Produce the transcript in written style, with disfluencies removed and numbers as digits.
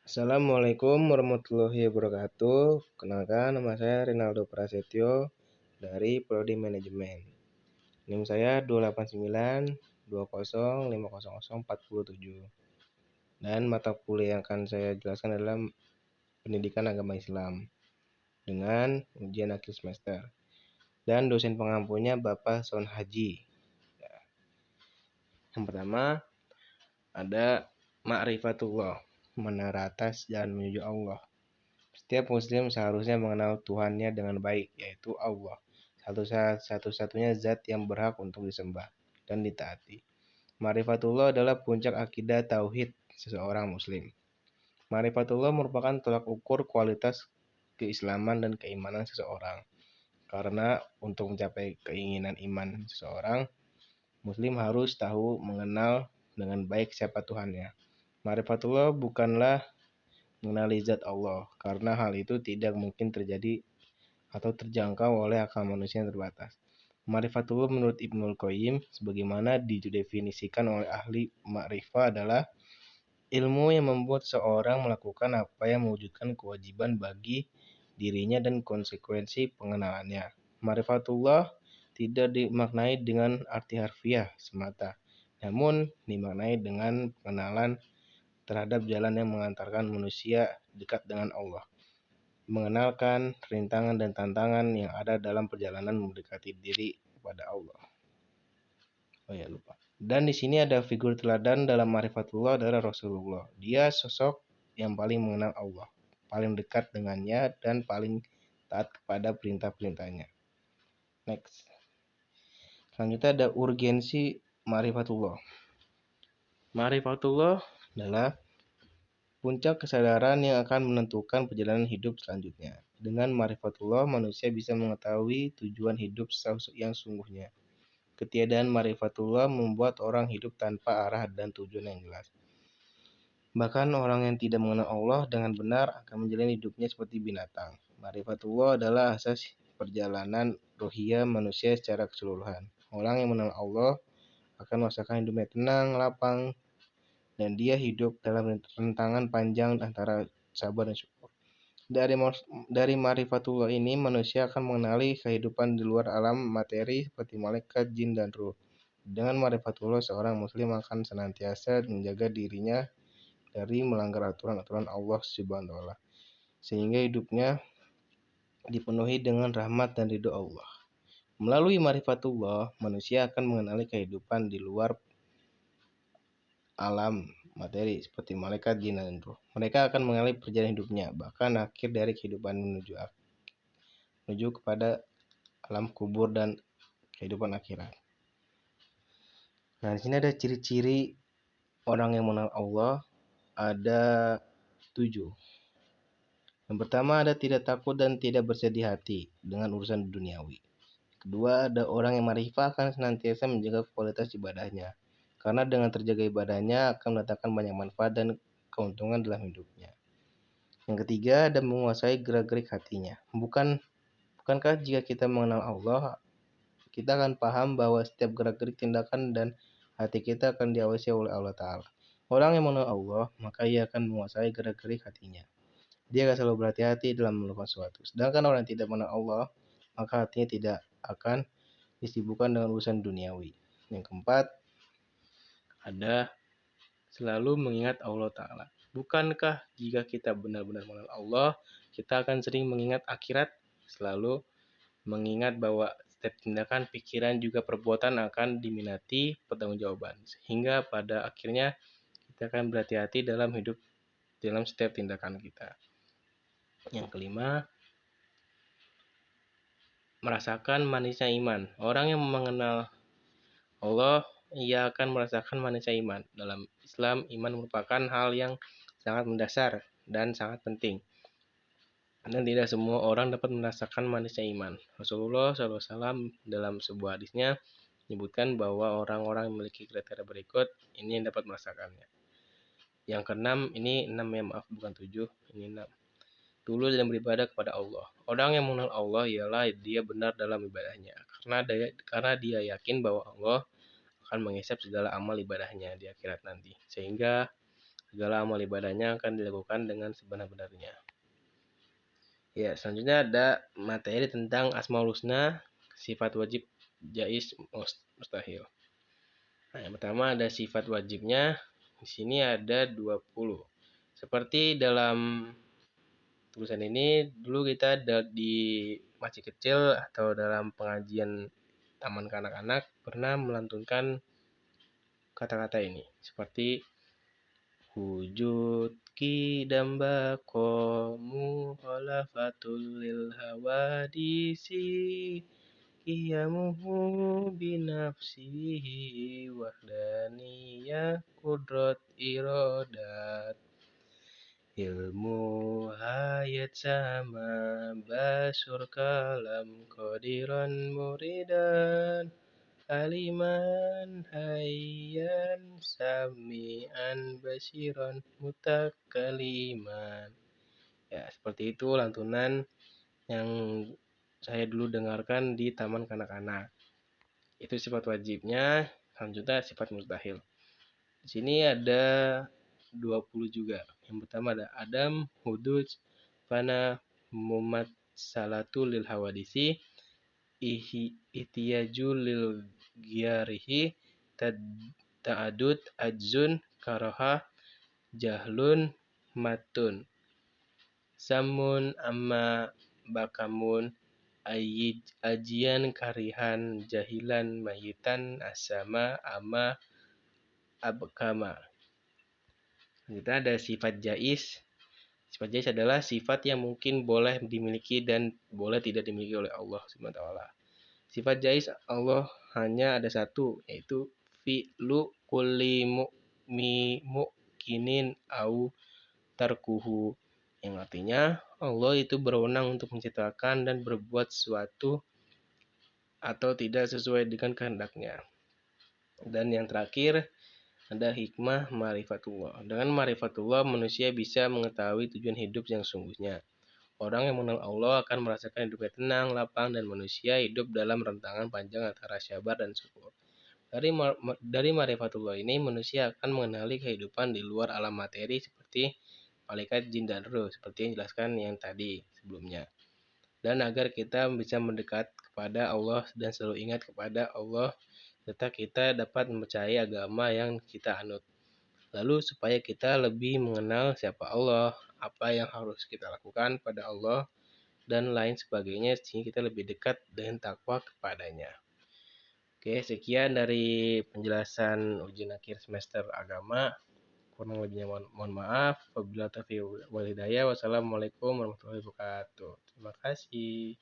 Assalamualaikum warahmatullahi wabarakatuh. Kenalkan, nama saya Rinaldo Prasetyo dari Prodi Manajemen. NIM saya 28920500407. Dan mata kuliah yang akan saya jelaskan adalah Pendidikan Agama Islam dengan ujian akhir semester. Dan dosen pengampunya Bapak Son Haji. Yang pertama ada Ma'rifatullah, menara atas jalan menuju Allah. Setiap muslim seharusnya mengenal Tuhannya dengan baik, yaitu Allah, satu-satunya zat yang berhak untuk disembah dan ditaati. Ma'rifatullah adalah puncak akidah tauhid seseorang muslim. Ma'rifatullah merupakan tolak ukur kualitas keislaman dan keimanan seseorang. Karena untuk mencapai keinginan iman seseorang, muslim harus tahu mengenal dengan baik siapa Tuhannya. Ma'rifatullah bukanlah mengenali zat Allah, karena hal itu tidak mungkin terjadi atau terjangkau oleh akal manusia yang terbatas. Ma'rifatullah menurut Ibnul Qayyim, sebagaimana didefinisikan oleh ahli ma'rifah, adalah ilmu yang membuat seorang melakukan apa yang mewujudkan kewajiban bagi dirinya dan konsekuensi pengenalannya. Ma'rifatullah tidak dimaknai dengan arti harfiah semata, namun dimaknai dengan pengenalan terhadap jalan yang mengantarkan manusia dekat dengan Allah, mengenalkan rintangan dan tantangan yang ada dalam perjalanan mendekati diri kepada Allah. Dan di sini ada figur teladan dalam Ma'rifatullah adalah Rasulullah. Dia sosok yang paling mengenal Allah, paling dekat dengannya, dan paling taat kepada perintah-perintahnya. Next. Selanjutnya ada urgensi Ma'rifatullah. Ma'rifatullah adalah puncak kesadaran yang akan menentukan perjalanan hidup selanjutnya. Dengan Ma'rifatullah, manusia bisa mengetahui tujuan hidup yang sungguhnya. Ketiadaan Ma'rifatullah membuat orang hidup tanpa arah dan tujuan yang jelas. Bahkan orang yang tidak mengenal Allah dengan benar akan menjalani hidupnya seperti binatang. Ma'rifatullah adalah asas perjalanan rohiyah manusia secara keseluruhan. Orang yang mengenal Allah akan merasakan hidupnya tenang, lapang, dan dia hidup dalam rentangan panjang antara sabar dan syukur. Dari Ma'rifatullah ini, manusia akan mengenali kehidupan di luar alam materi seperti malaikat, jin, dan ruh. Dengan Ma'rifatullah, seorang muslim akan senantiasa menjaga dirinya dari melanggar aturan-aturan Allah Subhanahu wa Ta'ala, sehingga hidupnya dipenuhi dengan rahmat dan ridho Allah. Melalui Ma'rifatullah, manusia akan mengenali kehidupan di luar alam materi seperti malaikat, jin, dan ruh. Mereka akan mengalami perjalanan hidupnya, bahkan akhir dari kehidupan menuju kepada alam kubur dan kehidupan akhirat. Nah, di sini ada ciri-ciri orang yang mengenal Allah, ada 7. Yang pertama ada tidak takut dan tidak bersedih hati dengan urusan duniawi. Kedua, ada orang yang ma'rifah akan senantiasa menjaga kualitas ibadahnya, karena dengan terjaga ibadahnya akan mendatangkan banyak manfaat dan keuntungan dalam hidupnya. Yang ketiga, ada menguasai gerak-gerik hatinya. Bukankah jika kita mengenal Allah, kita akan paham bahwa setiap gerak-gerik tindakan dan hati kita akan diawasi oleh Allah Ta'ala. Orang yang mengenal Allah, maka ia akan menguasai gerak-gerik hatinya. Dia akan selalu berhati-hati dalam melakukan sesuatu. Sedangkan orang yang tidak mengenal Allah, maka hatinya tidak akan disibukkan dengan urusan duniawi. Yang keempat, ada selalu mengingat Allah Ta'ala. Bukankah jika kita benar-benar mengenal Allah, kita akan sering mengingat akhirat, selalu mengingat bahwa setiap tindakan, pikiran, juga perbuatan akan diminati pertanggungjawaban, sehingga pada akhirnya kita akan berhati-hati dalam hidup, dalam setiap tindakan kita. Yang kelima, merasakan manisnya iman. Orang yang mengenal Allah, ia akan merasakan manisnya iman. Dalam Islam, iman merupakan hal yang sangat mendasar dan sangat penting, dan tidak semua orang dapat merasakan manisnya iman. Rasulullah SAW dalam sebuah hadisnya menyebutkan bahwa orang-orang yang memiliki kriteria berikut ini yang dapat merasakannya. Yang keenam, ini 6 ya, maaf, bukan 7, ini 6. Tulus dan beribadah kepada Allah. Orang yang mengenal Allah ialah dia benar dalam ibadahnya, karena dia yakin bahwa Allah akan menghisap segala amal ibadahnya di akhirat nanti, sehingga segala amal ibadahnya akan dilakukan dengan sebenar-benarnya. Ya, selanjutnya ada materi tentang Asmaul Husna, sifat wajib, jais, mustahil. Nah, yang pertama ada sifat wajibnya. Di sini ada 20. Seperti dalam tulisan ini, dulu kita di masih kecil atau dalam pengajian taman kanak-kanak pernah melantunkan kata-kata ini. Seperti wujud kidam bakomu khalafatul lil hawadisi qiyamuhu binafsihi wahdaniyah kudrat iradat ilmu hayat sama basur kalam qadiran muridan aliman hayyan sami'an basiran mutakaliman. Ya, seperti itu lantunan yang saya dulu dengarkan di taman kanak-kanak. Itu sifat wajibnya. Selanjutnya sifat mustahil. Di sini ada 20 juga. Yang pertama ada Adam, Hudud, Fana, Mumat, Salatu lil hawadisi, Ihtiyaju lil giyarihi, Ta'adud, Ajzun, Karoha, Jahlun, Matun, Samun, Amma, Bakamun, Ajian, Karihan, Jahilan, Mayitan, Asama, Ama, Abkama. Kita ada sifat jais. Sifat jais adalah sifat yang mungkin boleh dimiliki dan boleh tidak dimiliki oleh Allah SWT. Sifat jais Allah hanya ada satu, yaitu fi'lu kulli mu'minin au tarkuhu, yang artinya Allah itu berwenang untuk menciptakan dan berbuat sesuatu atau tidak sesuai dengan kehendaknya. Dan yang terakhir ada hikmah ma'rifatullah. Dengan ma'rifatullah manusia bisa mengetahui tujuan hidup yang sungguhnya. Orang yang mengenal Allah akan merasakan hidupnya tenang, lapang, dan manusia hidup dalam rentangan panjang antara sabar dan syukur. Dari ma'rifatullah ini manusia akan mengenali kehidupan di luar alam materi seperti malaikat, jin, dan roh, seperti yang dijelaskan yang tadi sebelumnya. Dan agar kita bisa mendekat kepada Allah dan selalu ingat kepada Allah, serta kita dapat mempercayai agama yang kita anut. Lalu supaya kita lebih mengenal siapa Allah, apa yang harus kita lakukan pada Allah, dan lain sebagainya, sehingga kita lebih dekat dengan takwa kepadanya. Oke, sekian dari penjelasan ujian akhir semester agama. Kurang lebihnya mohon maaf. Wabillahi taufiq wal hidayah. Wassalamualaikum warahmatullahi wabarakatuh. Terima kasih.